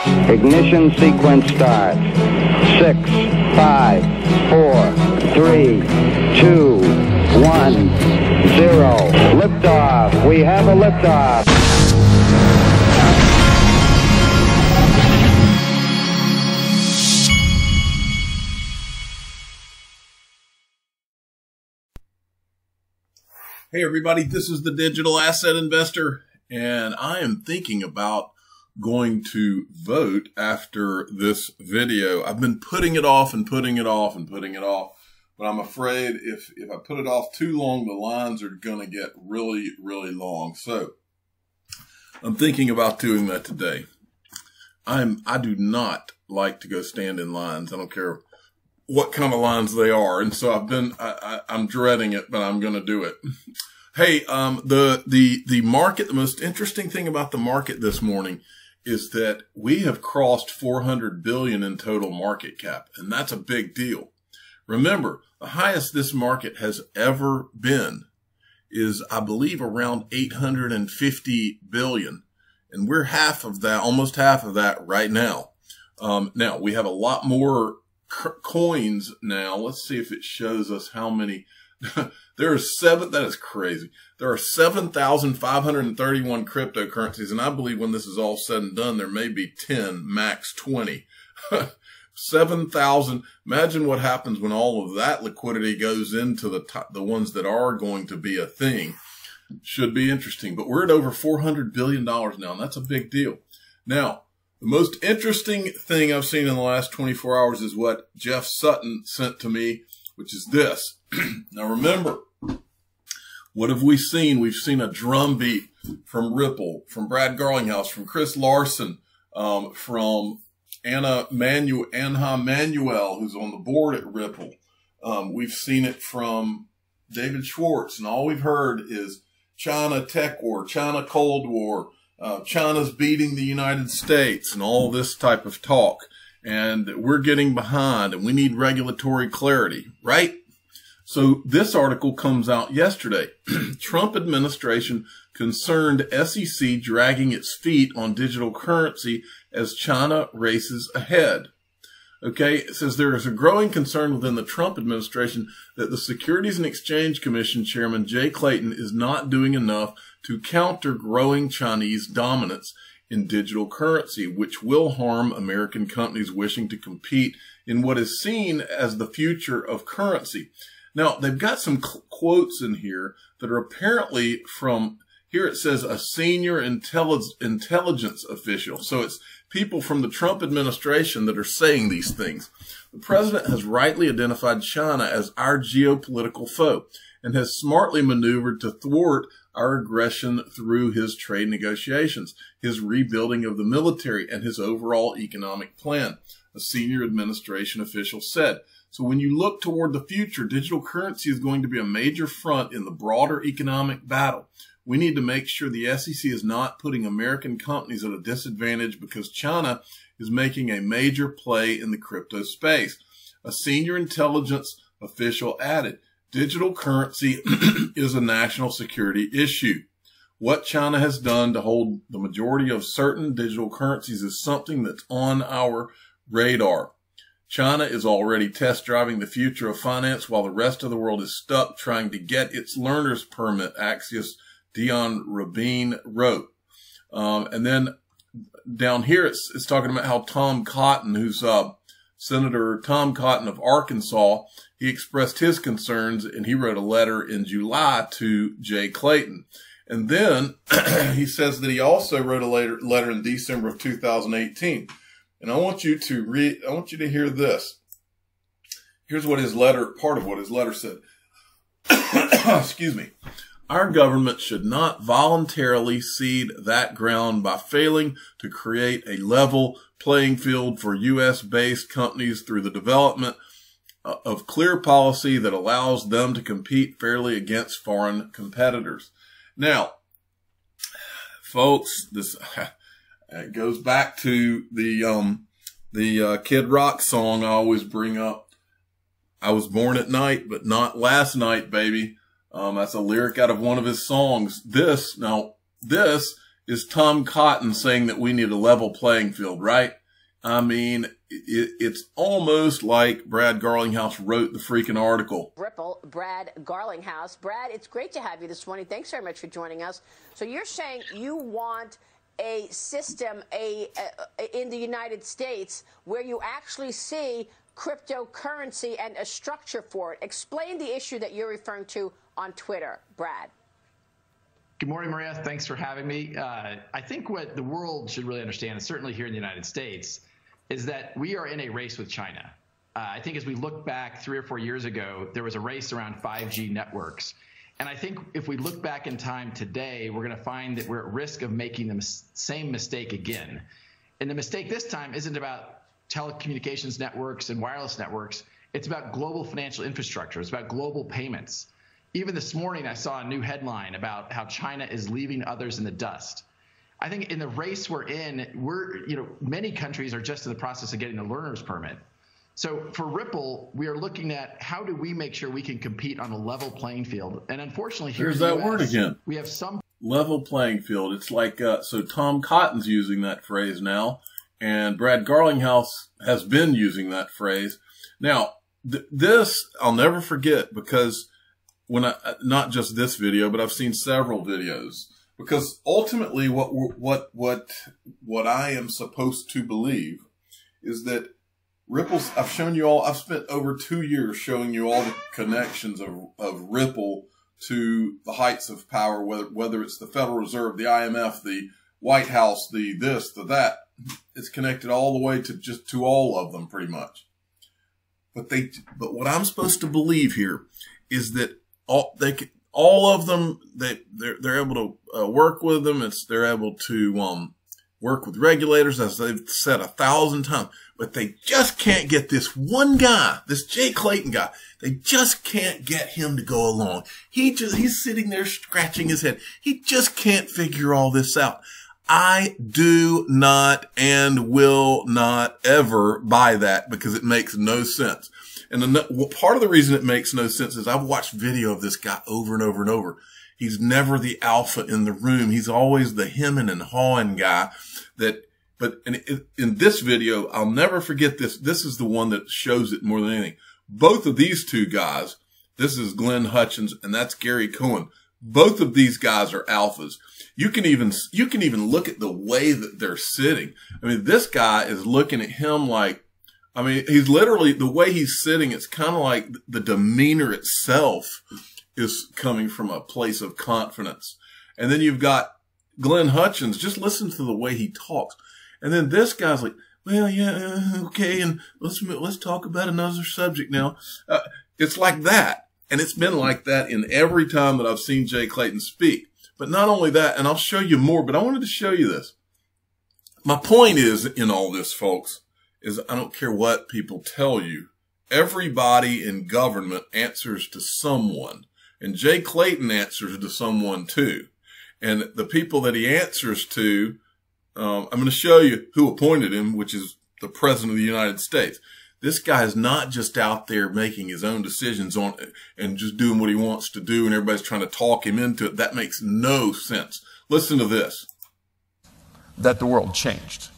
Ignition sequence start. 6, 5, 4, 3, 2, 1, 0. Liftoff. We have a liftoff. Hey everybody, this is the Digital Asset Investor, and I am thinking about going to vote after this video. I've been putting it off and putting it off and putting it off, but I'm afraid if I put it off too long, the lines are going to get really, really long. So I'm thinking about doing that today. I do not like to go stand in lines. I don't care what kind of lines they are. And so I'm dreading it, but I'm going to do it. Hey, the market, the most interesting thing about the market this morning is that we have crossed 400 billion in total market cap. And that's a big deal. Remember, the highest this market has ever been is, I believe, around 850 billion. And we're half of that, almost half of that right now. Now we have a lot more coins now. Let's see if it shows us how many. There are that is crazy. There are 7,531 cryptocurrencies. And I believe when this is all said and done, there may be 10, max 20. 7,000. Imagine what happens when all of that liquidity goes into the ones that are going to be a thing. Should be interesting. But we're at over $400 billion now, and that's a big deal. Now, the most interesting thing I've seen in the last 24 hours is what Jeff Sutton sent to me, which is this. Now, remember, what have we seen? We've seen a drumbeat from Ripple, from Brad Garlinghouse, from Chris Larson, from Anha Manuel, who's on the board at Ripple. We've seen it from David Schwartz, and all we've heard is China tech war, China Cold War, China's beating the United States, and all this type of talk. And we're getting behind, and we need regulatory clarity, right? So this article comes out yesterday. Trump administration concerned SEC dragging its feet on digital currency as China races ahead. Okay, it says there is a growing concern within the Trump administration that the Securities and Exchange Commission Chairman Jay Clayton is not doing enough to counter growing Chinese dominance in digital currency, which will harm American companies wishing to compete in what is seen as the future of currency. Now, they've got some quotes in here that are apparently from, here it says, a senior intelligence official. So it's people from the Trump administration that are saying these things. The president has rightly identified China as our geopolitical foe and has smartly maneuvered to thwart our aggression through his trade negotiations, his rebuilding of the military, and his overall economic plan, a senior administration official said. So when you look toward the future, digital currency is going to be a major front in the broader economic battle. We need to make sure the SEC is not putting American companies at a disadvantage because China is making a major play in the crypto space. A senior intelligence official added, digital currency is a national security issue. What China has done to hold the majority of certain digital currencies is something that's on our radar. China is already test driving the future of finance while the rest of the world is stuck trying to get its learner's permit, Axios Dion Rabin wrote. And then down here, it's talking about how Tom Cotton, who's Senator Tom Cotton of Arkansas, he expressed his concerns and he wrote a letter in July to Jay Clayton. And then he says that he also wrote a letter in December of 2018. And I want you to hear this. Here's what part of what his letter said. Excuse me. Our government should not voluntarily cede that ground by failing to create a level playing field for U.S.-based companies through the development of clear policy that allows them to compete fairly against foreign competitors. Now, folks, this it goes back to the Kid Rock song I always bring up. I was born at night, but not last night, baby. That's a lyric out of one of his songs. This is Tom Cotton saying that we need a level playing field, right? I mean, it's almost like Brad Garlinghouse wrote the freaking article. Ripple, Brad Garlinghouse. Brad, it's great to have you this morning. Thanks very much for joining us. So you're saying you want a system in the United States where you actually see cryptocurrency and a structure for it. Explain the issue that you're referring to on Twitter, Brad. Good morning, Maria. Thanks for having me. I think what the world should really understand, and certainly here in the United States, is that we are in a race with China. I think as we look back 3 or 4 years ago, there was a race around 5G networks. And I think if we look back in time today, we're going to find that we're at risk of making the same mistake again. And the mistake this time isn't about telecommunications networks and wireless networks. It's about global financial infrastructure. It's about global payments. Even this morning, I saw a new headline about how China is leaving others in the dust. I think in the race we're in, many countries are just in the process of getting a learner's permit. So for Ripple, we are looking at how do we make sure we can compete on a level playing field. And unfortunately, here's that word again. We have some level playing field. It's like, so Tom Cotton's using that phrase now, and Brad Garlinghouse has been using that phrase. Now, this I'll never forget, because when not just this video, but I've seen several videos, because ultimately what I am supposed to believe is that Ripple's, I've spent over 2 years showing you all the connections of Ripple to the heights of power, whether it's the Federal Reserve, the IMF, the White House, the this, the that. It's connected all the way to all of them pretty much. But what I'm supposed to believe here is that all of them, they're able to work with them. They're able to work with regulators, as they've said 1,000 times. But they just can't get this one guy, this Jay Clayton guy. They just can't get him to go along. He's sitting there scratching his head. He just can't figure all this out. I do not and will not ever buy that, because it makes no sense. And part of the reason it makes no sense is I've watched video of this guy over and over and over. He's never the alpha in the room. He's always the hemming and hawing guy. But in this video, I'll never forget this. This is the one that shows it more than anything. Both of these two guys, this is Glenn Hutchins and that's Gary Cohen. Both of these guys are alphas. You can even look at the way that they're sitting. I mean, this guy is looking at him like, I mean, he's literally, the way he's sitting, it's kind of like the demeanor itself is coming from a place of confidence. And then you've got Glenn Hutchins, just listen to the way he talks. And then this guy's like, well, yeah, okay, and let's talk about another subject now. It's like that. And it's been like that in every time that I've seen Jay Clayton speak. But not only that, and I'll show you more, but I wanted to show you this. My point is, in all this, folks, is I don't care what people tell you. Everybody in government answers to someone. And Jay Clayton answers to someone too. And the people that he answers to, I'm going to show you who appointed him, which is the President of the United States. This guy is not just out there making his own decisions on it and just doing what he wants to do, and everybody's trying to talk him into it. That makes no sense. Listen to this. That the world changed.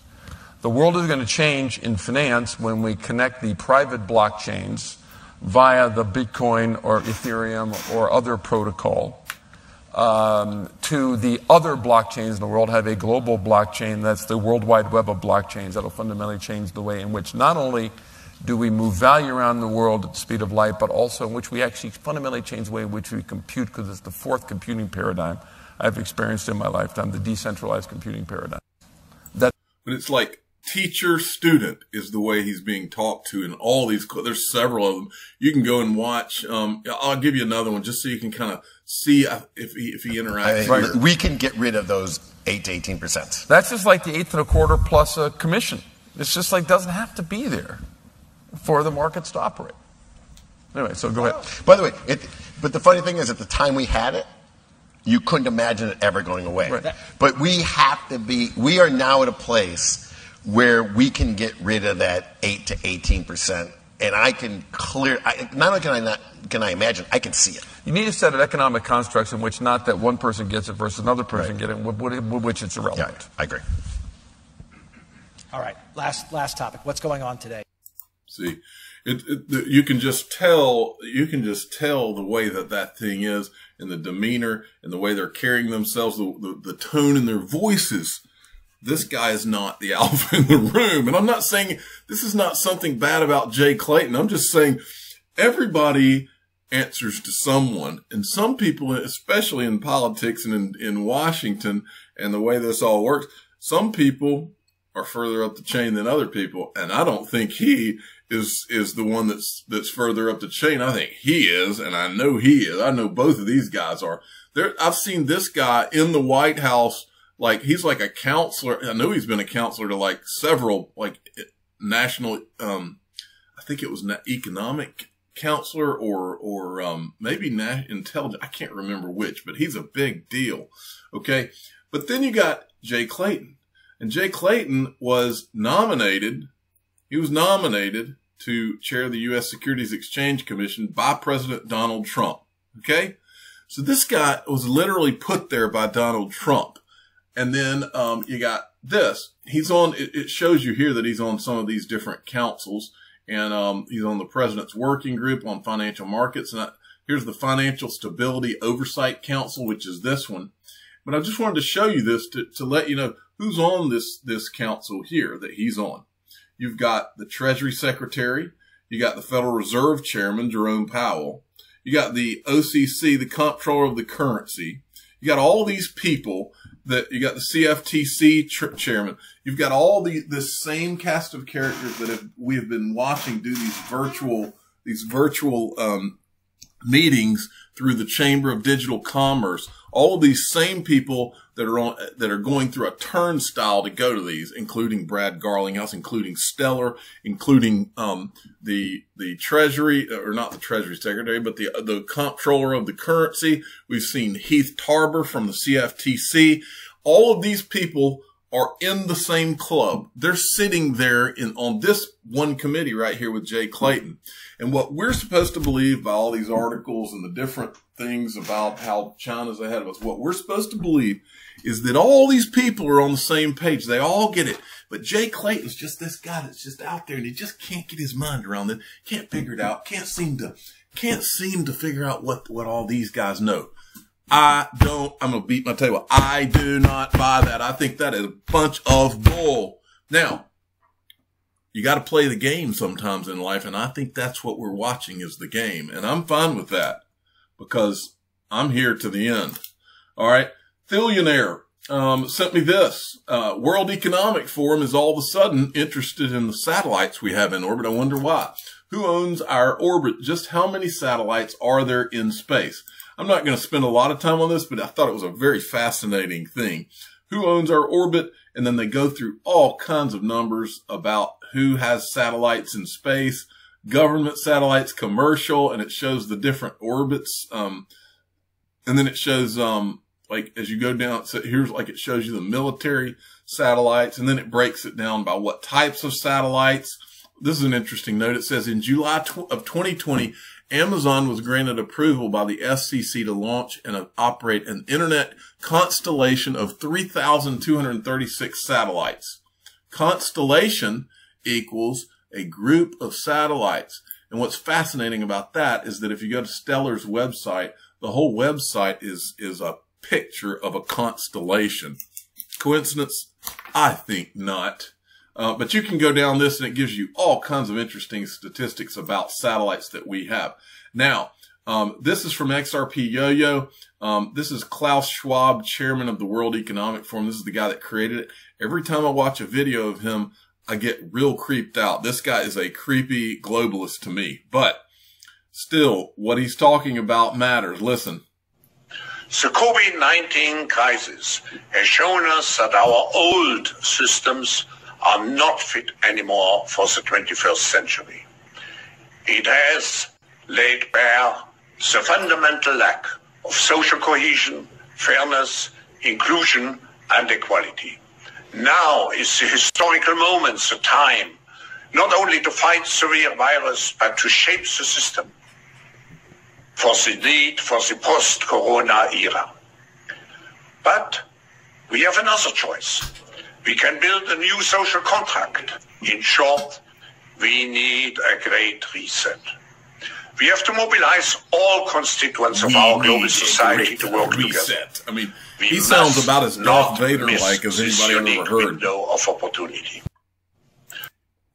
The world is going to change in finance when we connect the private blockchains via the Bitcoin or Ethereum or other protocol to the other blockchains in the world. Have a global blockchain that's the World Wide Web of blockchains that will fundamentally change the way in which not only do we move value around the world at the speed of light, but also in which we actually fundamentally change the way in which we compute, because it's the fourth computing paradigm I've experienced in my lifetime, the decentralized computing paradigm. But it's like teacher-student is the way he's being talked to in all these. There's several of them. You can go and watch. I'll give you another one just so you can kind of see if he interacts. Right. We can get rid of those 8 to 18%. That's just like the 8 1/4 plus a commission. It's just like doesn't have to be there for the markets to operate. Anyway, so go ahead. By the way, but the funny thing is, at the time we had it, you couldn't imagine it ever going away. Right. But we are now at a place where we can get rid of that 8 to 18% And I can not only can I imagine, I can see it. You need a set of economic constructs in which not that one person gets it versus another person getting it, with which it's irrelevant. Yeah, I agree. All right, last topic. What's going on today? See, you can just tell the way that thing is, and the demeanor and the way they're carrying themselves, the tone in their voices. This guy is not the alpha in the room. And I'm not saying this is not something bad about Jay Clayton. I'm just saying everybody answers to someone. And some people, especially in politics and in Washington and the way this all works, some people are further up the chain than other people. And I don't think he is the one that's further up the chain. I think he is, and I know he is. I know both of these guys are. I've seen this guy in the White House. Like, he's like a counselor. I know he's been a counselor to like several, like national, I think it was economic counselor or maybe intelligence. I can't remember which, but he's a big deal. Okay. But then you got Jay Clayton, and Jay Clayton was nominated. He was nominated to chair the U.S. Securities Exchange Commission by President Donald Trump. Okay. So this guy was literally put there by Donald Trump. And then, you got this. He's on, it shows you here that he's on some of these different councils, and, he's on the president's working group on financial markets. And here's the Financial Stability Oversight Council, which is this one. But I just wanted to show you this to let you know who's on this council here that he's on. You've got the Treasury Secretary. You got the Federal Reserve Chairman, Jerome Powell. You got the OCC, the Comptroller of the Currency. You got all these people you got the CFTC chairman. You've got all this same cast of characters that we have been watching do these virtual meetings through the Chamber of Digital Commerce. All of these same people that are going through a turnstile to go to these, including Brad Garlinghouse, including Stellar, including the Treasury, or not the Treasury Secretary, but the Comptroller of the Currency. We've seen Heath Tarber from the CFTC. All of these people are in the same club. They're sitting there on this one committee right here with Jay Clayton. And what we're supposed to believe by all these articles and the different things about how China's ahead of us, what we're supposed to believe is that all these people are on the same page. They all get it. But Jay Clayton's just this guy that's just out there, and he just can't get his mind around it. Can't figure it out. Can't seem to figure out what all these guys know. I'm going to beat my table. I do not buy that. I think that is a bunch of bull. Now, you got to play the game sometimes in life, and I think that's what we're watching is the game. And I'm fine with that because I'm here to the end. All right. Billionaire sent me this. World Economic Forum is all of a sudden interested in the satellites we have in orbit. I wonder why. Who owns our orbit? Just how many satellites are there in space? I'm not going to spend a lot of time on this, but I thought it was a very fascinating thing. Who owns our orbit? And then they go through all kinds of numbers about who has satellites in space, government satellites, commercial, and it shows the different orbits. And then it shows, like, as you go down, so here's like it shows you the military satellites, and then it breaks it down by what types of satellites. This is an interesting note. It says in July of 2020, Amazon was granted approval by the SEC to launch and operate an internet constellation of 3,236 satellites. Constellation equals a group of satellites. And what's fascinating about that is that if you go to Stellar's website, the whole website is a picture of a constellation. Coincidence? I think not. But you can go down this and it gives you all kinds of interesting statistics about satellites that we have. Now, this is from XRP Yo-Yo. This is Klaus Schwab, chairman of the World Economic Forum. This is the guy that created it. Every time I watch a video of him, I get real creeped out. This guy is a creepy globalist to me. But still, what he's talking about matters. Listen. The COVID-19 crisis has shown us that our old systems are not fit anymore for the 21st century. It has laid bare the fundamental lack of social cohesion, fairness, inclusion, and equality. Now is the historical moment, the time not only to fight severe virus, but to shape the system for the need for the post-corona era. But we have another choice. We can build a new social contract. In short, we need a great reset. We have to mobilize all constituents of our global society to work together. I mean, he sounds about as Darth Vader-like as anybody I've ever heard. Window of opportunity.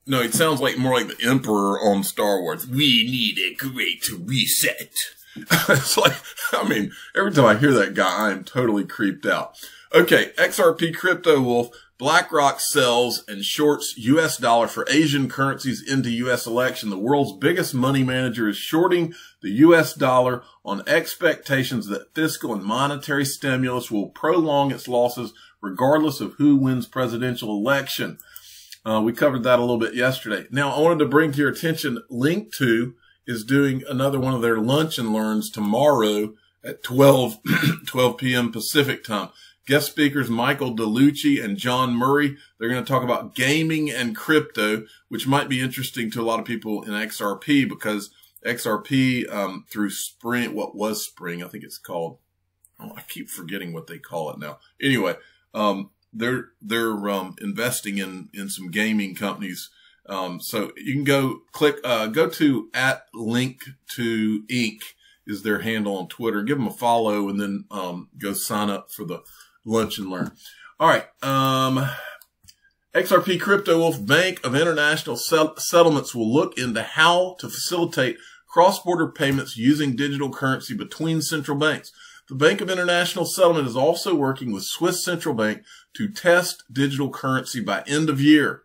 No, it sounds like more like the Emperor on Star Wars. We need a great reset. It's like, I mean, every time I hear that guy, I'm totally creeped out. Okay, XRP Crypto Wolf. Blackrock sells and shorts U.S. dollar for Asian currencies into U.S. election. The world's biggest money manager is shorting the U.S. dollar on expectations that fiscal and monetary stimulus will prolong its losses regardless of who wins presidential election. We covered that a little bit yesterday. Now, I wanted to bring to your attention, Link2 is doing another one of their lunch and learns tomorrow at 12 p.m. Pacific time. Guest speakers Michael DeLucci and John Murray. They're going to talk about gaming and crypto, which might be interesting to a lot of people in XRP because XRP through Spring, what was Spring, I think it's called. Oh, I keep forgetting what they call it now. Anyway, they're investing in some gaming companies. So you can go to @link2inc is their handle on Twitter. Give them a follow and then go sign up for the lunch and learn. All right. XRP Crypto Wolf Bank of International Settlements will look into how to facilitate cross-border payments using digital currency between central banks. The Bank of International Settlement is also working with Swiss Central Bank to test digital currency by end of year.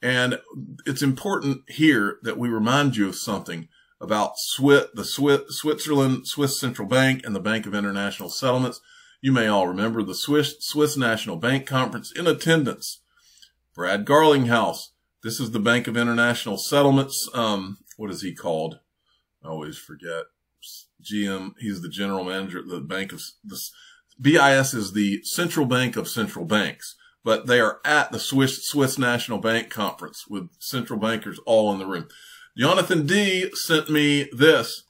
And it's important here that we remind you of something about Switzerland, Swiss Central Bank, and the Bank of International Settlements. You may all remember the Swiss National Bank Conference in attendance. Brad Garlinghouse. This is the Bank of International Settlements. What is he called? I always forget. GM. He's the general manager at the Bank of the BIS is the central bank of central banks, but they are at the Swiss National Bank Conference with central bankers all in the room. Jonathan D sent me this.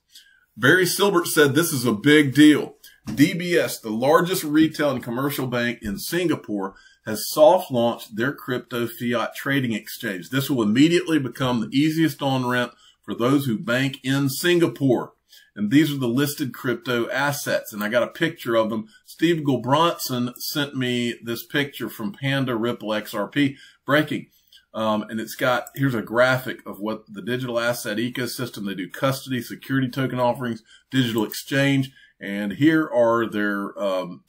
Barry Silbert said this is a big deal. DBS, the largest retail and commercial bank in Singapore, has soft launched their crypto fiat trading exchange. This will immediately become the easiest on-ramp for those who bank in Singapore. And these are the listed crypto assets. And I got a picture of them. Steve Gulbranson sent me this picture from Panda Ripple XRP breaking. And it's got, here's a graphic of what the digital asset ecosystem, they do custody, security token offerings, digital exchange. And here are their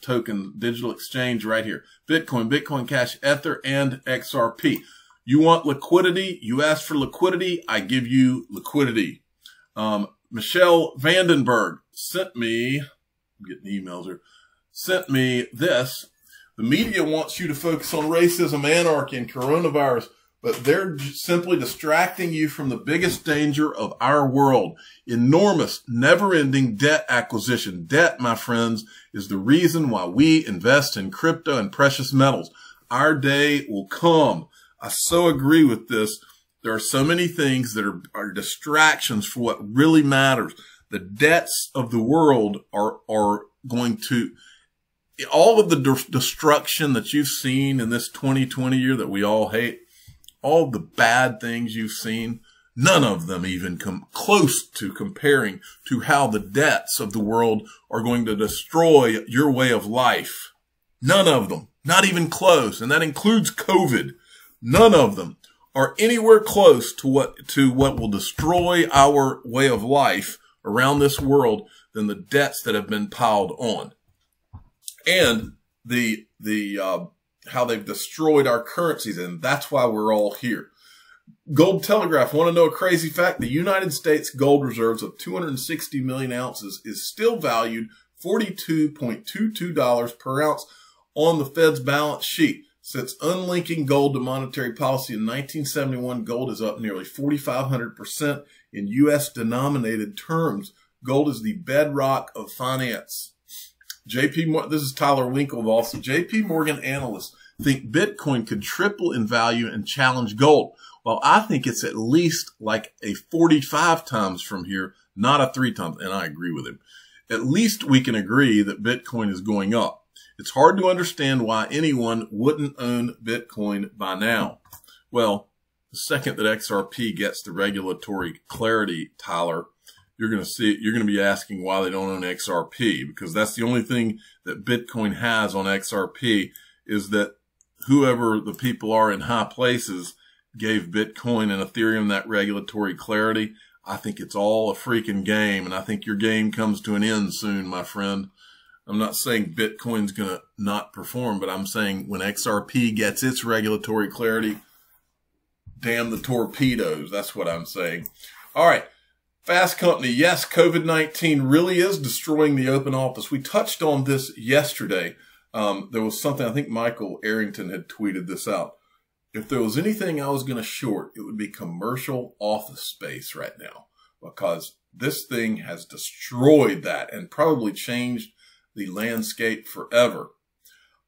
token digital exchange right here. Bitcoin, Bitcoin Cash, Ether, and XRP. You want liquidity? You ask for liquidity. I give you liquidity. Michelle Vandenberg sent me, I'm getting emails here, sent me this. The media wants you to focus on racism, anarchy, and coronavirus, but they're simply distracting you from the biggest danger of our world. Enormous, never-ending debt acquisition. Debt, my friends, is the reason why we invest in crypto and precious metals. Our day will come. I so agree with this. There are so many things that are distractions for what really matters. The debts of the world are going to, all of the destruction that you've seen in this 2020 year that we all hate, all the bad things you've seen, none of them even come close to comparing to how the debts of the world are going to destroy your way of life. None of them, not even close. And that includes COVID. None of them are anywhere close to what will destroy our way of life around this world than the debts that have been piled on. And how they've destroyed our currencies, and that's why we're all here. Gold Telegraph, want to know a crazy fact? The United States gold reserves of 260 million ounces is still valued $42.22 per ounce on the Fed's balance sheet. Since unlinking gold to monetary policy in 1971, gold is up nearly 4,500% in U.S. denominated terms. Gold is the bedrock of finance. This is Tyler Winklevoss. JP Morgan analysts think Bitcoin could triple in value and challenge gold. Well, I think it's at least like a 45 times from here, not a 3 times. And I agree with him. At least we can agree that Bitcoin is going up. It's hard to understand why anyone wouldn't own Bitcoin by now. Well, the second that XRP gets the regulatory clarity, Tyler, you're going to be asking why they don't own XRP, because that's the only thing that Bitcoin has on XRP is that whoever the people are in high places gave Bitcoin and Ethereum that regulatory clarity. I think it's all a freaking game, and I think your game comes to an end soon, my friend. I'm not saying Bitcoin's going to not perform, but I'm saying when XRP gets its regulatory clarity, damn the torpedoes. That's what I'm saying. All right. Fast Company. Yes, COVID-19 really is destroying the open office. We touched on this yesterday. There was something, I think Michael Arrington had tweeted this out. If there was anything I was going to short, it would be commercial office space right now, because this thing has destroyed that and probably changed the landscape forever.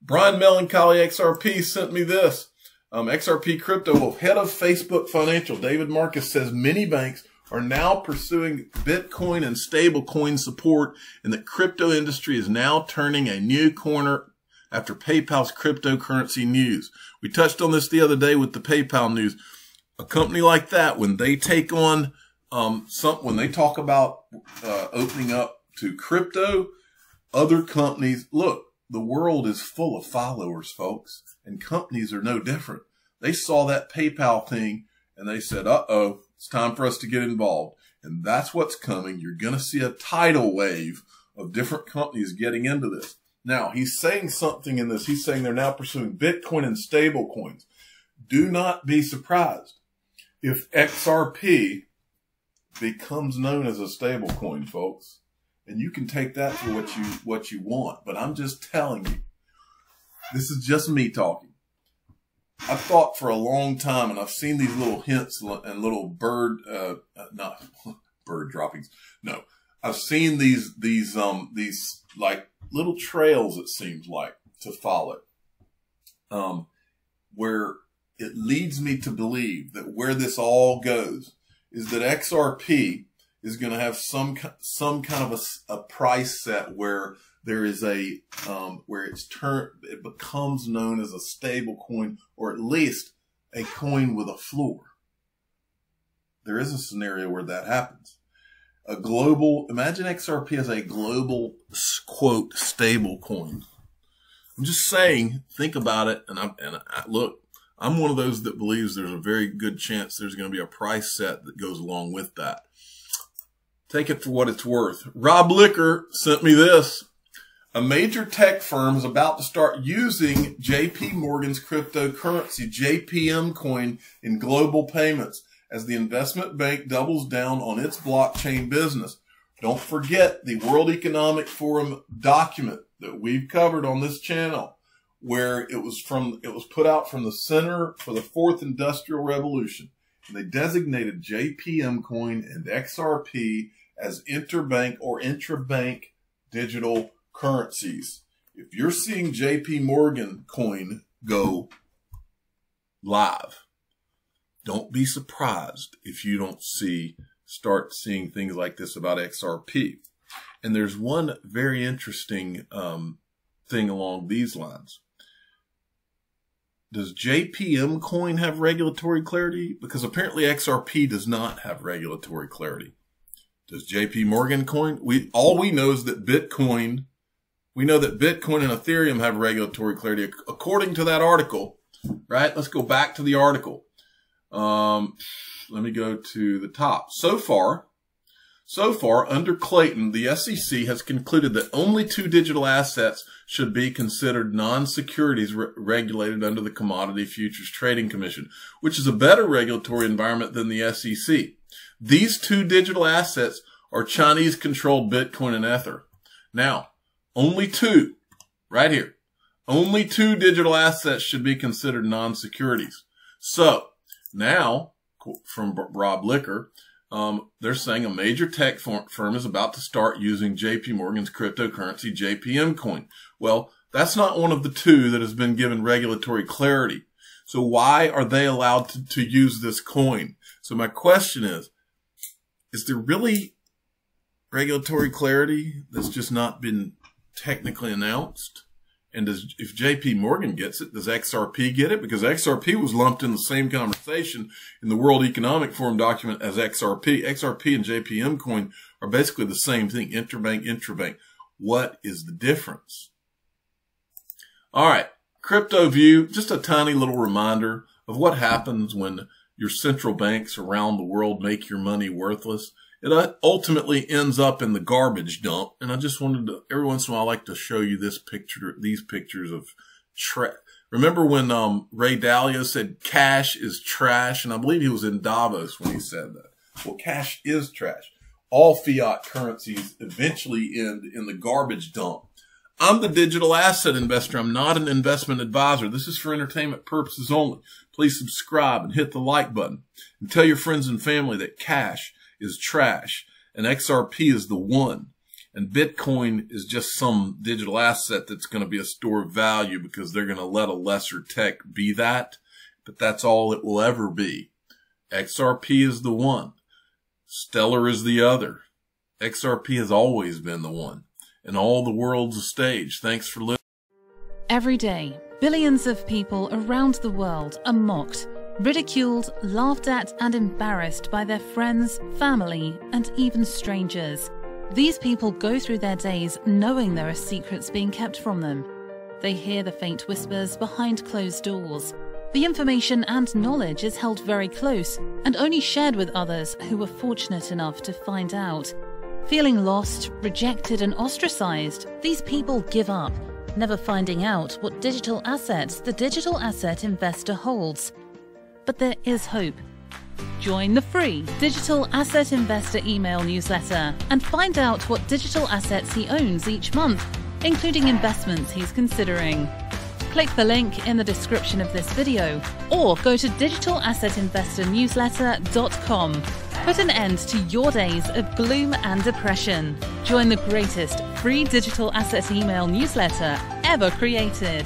Brian Melancholy XRP sent me this. XRP Crypto, head of Facebook Financial, David Marcus, says many banks are now pursuing Bitcoin and stablecoin support, and the crypto industry is now turning a new corner after PayPal's cryptocurrency news. We touched on this the other day with the PayPal news. A company like that, when they take on when they talk about opening up to crypto, other companies, look, the world is full of followers, folks, and companies are no different. They saw that PayPal thing and they said, uh-oh, it's time for us to get involved. And that's what's coming. You're going to see a tidal wave of different companies getting into this. Now, he's saying something in this. He's saying they're now pursuing Bitcoin and stable coins. Do not be surprised if XRP becomes known as a stable coin, folks. And you can take that for what you want. But I'm just telling you, this is just me talking. I've thought for a long time, and I've seen these little hints and little not bird droppings. No, I've seen these like little trails, it seems like, to follow, where it leads me to believe that where this all goes is that XRP is going to have some kind of a price set where there is where it becomes known as a stable coin, or at least a coin with a floor. There is a scenario where that happens. Imagine XRP as a global, quote, stable coin. I'm just saying, think about it. And look, I'm one of those that believes there's a very good chance there's going to be a price set that goes along with that. Take it for what it's worth. Rob Licker sent me this. A major tech firm is about to start using JP Morgan's cryptocurrency, JPM coin, in global payments as the investment bank doubles down on its blockchain business. Don't forget the World Economic Forum document that we've covered on this channel, where it was put out from the Center for the Fourth Industrial Revolution. And they designated JPM coin and XRP as interbank or intrabank digital currencies. If you're seeing JP Morgan coin go live, don't be surprised if you don't start seeing things like this about XRP. And there's one very interesting thing along these lines. Does JPM coin have regulatory clarity? Because apparently XRP does not have regulatory clarity. Does JP Morgan coin? All we know is that Bitcoin, we know that Bitcoin and Ethereum have regulatory clarity according to that article, right? Let's go back to the article. Let me go to the top. So far, under Clayton, the SEC has concluded that only 2 digital assets should be considered non-securities regulated under the Commodity Futures Trading Commission, which is a better regulatory environment than the SEC. These 2 digital assets are Chinese-controlled Bitcoin and Ether. Now, only 2, right here, only 2 digital assets should be considered non-securities. So, now, from Rob Licker, they're saying a major tech firm is about to start using JP Morgan's cryptocurrency, JPM coin. Well, that's not one of the 2 that has been given regulatory clarity. So why are they allowed to use this coin? So my question is there really regulatory clarity that's just not been technically announced? And if JP Morgan gets it, does XRP get it? Because XRP was lumped in the same conversation in the World Economic Forum document as XRP. XRP and JPM coin are basically the same thing, interbank, intrabank. What is the difference? All right, crypto view, just a tiny little reminder of what happens when your central banks around the world make your money worthless. It ultimately ends up in the garbage dump. And I just wanted to, every once in a while, I like to show you this picture, these pictures of trash. Remember when Ray Dalio said cash is trash? And I believe he was in Davos when he said that. Well, cash is trash. All fiat currencies eventually end in the garbage dump. I'm the digital asset investor. I'm not an investment advisor. This is for entertainment purposes only. Please subscribe and hit the like button. And tell your friends and family that cash is trash and XRP is the one. And Bitcoin is just some digital asset that's going to be a store of value because they're going to let a lesser tech be that. But that's all it will ever be. XRP is the one. Stellar is the other. XRP has always been the one. And all the world's a stage. Thanks for listening. Every day, billions of people around the world are mocked, ridiculed, laughed at, and embarrassed by their friends, family, and even strangers. These people go through their days knowing there are secrets being kept from them. They hear the faint whispers behind closed doors. The information and knowledge is held very close and only shared with others who were fortunate enough to find out. Feeling lost, rejected, and ostracized, these people give up, never finding out what digital assets the digital asset investor holds. But there is hope. Join the free Digital Asset Investor email newsletter and find out what digital assets he owns each month, including investments he's considering. Click the link in the description of this video or go to digitalassetinvestornewsletter.com. Put an end to your days of gloom and depression. Join the greatest free digital asset email newsletter ever created.